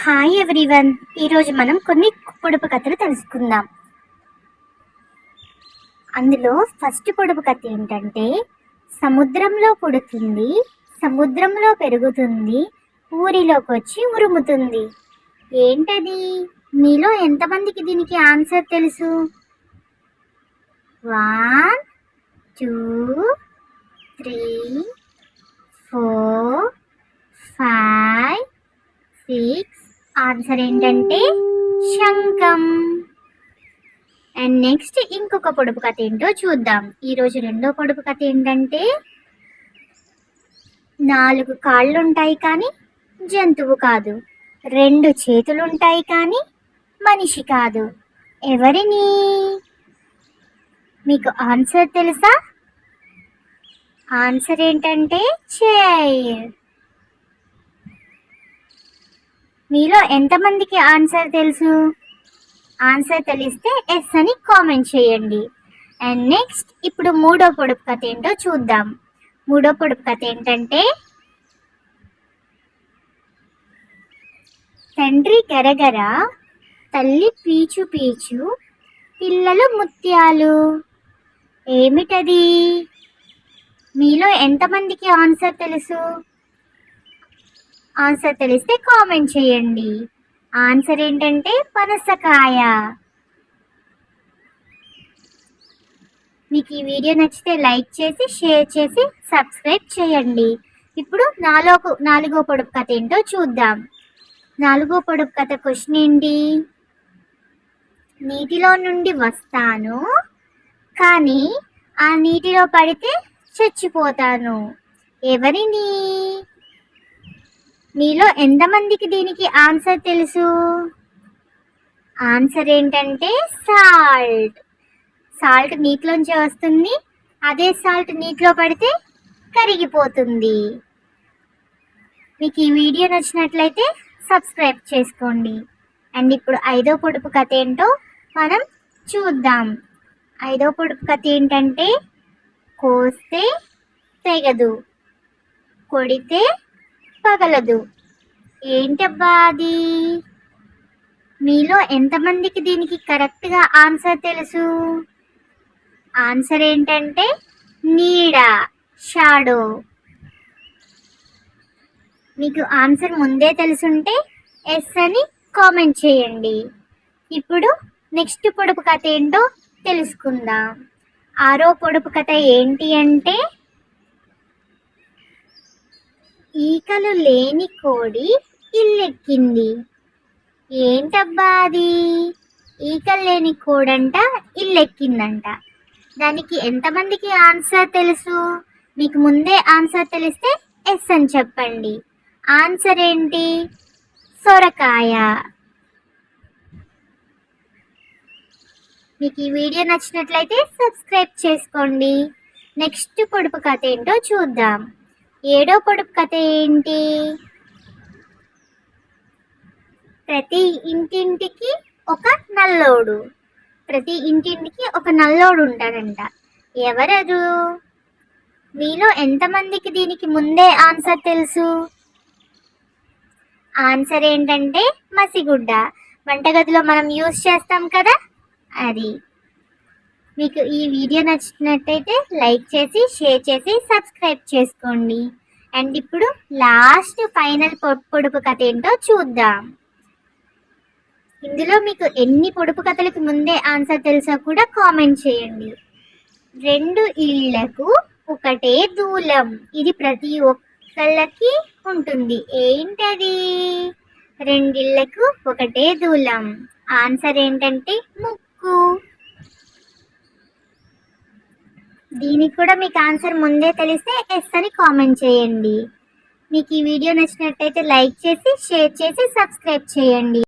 Hi everyone. ఈరోజు మనం కొన్ని పొడుపు కథలు తెలుసుకుందాం. అందులో ఫస్ట్ పొడుపు కథ ఏంటంటే, సముద్రంలో పుడుతుంది, సముద్రంలో పెరుగుతుంది, ఊరిలోకి వచ్చి ఉరుముతుంది. ఏంటది? మీలో ఎంతమందికి దీనికి ఆన్సర్ తెలుసు? 1 2 3 4 5 6. ఆన్సర్ ఏంటంటే శంఖం. అండ్ నెక్స్ట్ ఇంకొక పొడుపు కథ ఏంటో చూద్దాం. ఈరోజు రెండో పొడుపు కథ ఏంటంటే, 4 కాళ్ళుంటాయి కానీ జంతువు కాదు, 2 చేతులుంటాయి కానీ మనిషి కాదు. ఎవరిని? మీకు ఆన్సర్ తెలుసా? ఆన్సర్ ఏంటంటే చైర్. మీలో ఎంతమందికి ఆన్సర్ తెలుసు? ఆన్సర్ తెలిస్తే ఎస్ అని కామెంట్ చేయండి. అండ్ నెక్స్ట్ ఇప్పుడు మూడో పొడుపు కథ ఏంటో చూద్దాం. మూడో పొడుపు కథ ఏంటంటే, తండ్రి గరగర, తల్లి పీచు పీచు, పిల్లలు ముత్యాలు. ఏమిటది? మీలో ఎంతమందికి ఆన్సర్ తెలుసు? ఆన్సర్ తెలిస్తే కామెంట్ చేయండి. ఆన్సర్ ఏంటంటే పనసకాయ. మీకు ఈ వీడియో నచ్చితే లైక్ చేసి, షేర్ చేసి, సబ్స్క్రైబ్ చేయండి. ఇప్పుడు నాలుగో పొడుపు కథ ఏంటో చూద్దాం. నాలుగో పొడుపు కథ క్వశ్చన్ ఏంటి? నీటిలో నుండి వస్తాను, కానీ ఆ నీటిలో పడితే చచ్చిపోతాను. ఎవరిని? మీలో ఎంతమందికి దీనికి ఆన్సర్ తెలుసు? ఆన్సర్ ఏంటంటే సాల్ట్. సాల్ట్ నీటిలోంచి వస్తుంది, అదే సాల్ట్ నీటిలో పడితే కరిగిపోతుంది. మీకు ఈ వీడియో నచ్చినట్లయితే సబ్స్క్రైబ్ చేసుకోండి. అండ్ ఇప్పుడు ఐదో పొడుపు కథ ఏంటో మనం చూద్దాం. ఐదో పొడుపు కథ ఏంటంటే, కోస్తే తెగదు, కొడితే పగలదు. ఏంటబ్బా అది? మీలో ఎంతమందికి దీనికి కరెక్ట్గా ఆన్సర్ తెలుసు? ఆన్సర్ ఏంటంటే నీడ, షాడో. మీకు ఆన్సర్ ముందే తెలుసుంటే ఎస్ అని కామెంట్ చేయండి. ఇప్పుడు నెక్స్ట్ పొడుపు కథ ఏంటో తెలుసుకుందాం. ఆరో పొడుపు కథ ఏంటి అంటే, ఈకలు లేని కోడి ఇల్లెక్కింది. ఏంటబ్బా అది? ఈకలు లేని కోడంట ఇల్లెక్కిందంట. దానికి ఎంతమందికి ఆన్సర్ తెలుసు? మీకు ముందే ఆన్సర్ తెలిస్తే ఎస్ అని చెప్పండి. ఆన్సర్ ఏంటి? సొరకాయ. మీకు ఈ వీడియో నచ్చినట్లయితే సబ్స్క్రైబ్ చేసుకోండి. నెక్స్ట్ పొడుపు కథ ఏంటో చూద్దాం. ఏడో పొడుపు కథ ఏంటి? ప్రతి ఇంటింటికి ఒక నల్లోడు. ప్రతి ఇంటింటికి ఒక నల్లోడు ఉంటాడంట. ఎవరు? మీలో ఎంతమందికి దీనికి ముందే ఆన్సర్ తెలుసు? ఆన్సర్ ఏంటంటే మసిగుడ్డ. వంటగదిలో మనం యూజ్ చేస్తాం కదా, అది. మీకు ఈ వీడియో నచ్చినట్టయితే లైక్ చేసి, షేర్ చేసి, సబ్స్క్రైబ్ చేసుకోండి. అండ్ ఇప్పుడు లాస్ట్ ఫైనల్ పొడుపు కథ ఏంటో చూద్దాం. ఇందులో మీకు ఎన్ని పొడుపు కథలకు ముందే ఆన్సర్ తెలుసో కూడా కామెంట్ చేయండి. 2 ఇళ్లకు ఒకటే దూలం. ఇది ప్రతి ఒక్కళ్ళకి ఉంటుంది. ఏంటది? 2 ఇళ్లకు ఒకటే దూలం. ఆన్సర్ ఏంటంటే ముక్కు. దీనికి కూడా మీకు ఆన్సర్ ముందే తెలిస్తే ఎస్ అని కామెంట్ చేయండి. మీకు ఈ వీడియో నచ్చినట్టయితే లైక్ చేసి, షేర్ చేసి, సబ్స్క్రైబ్ చేయండి.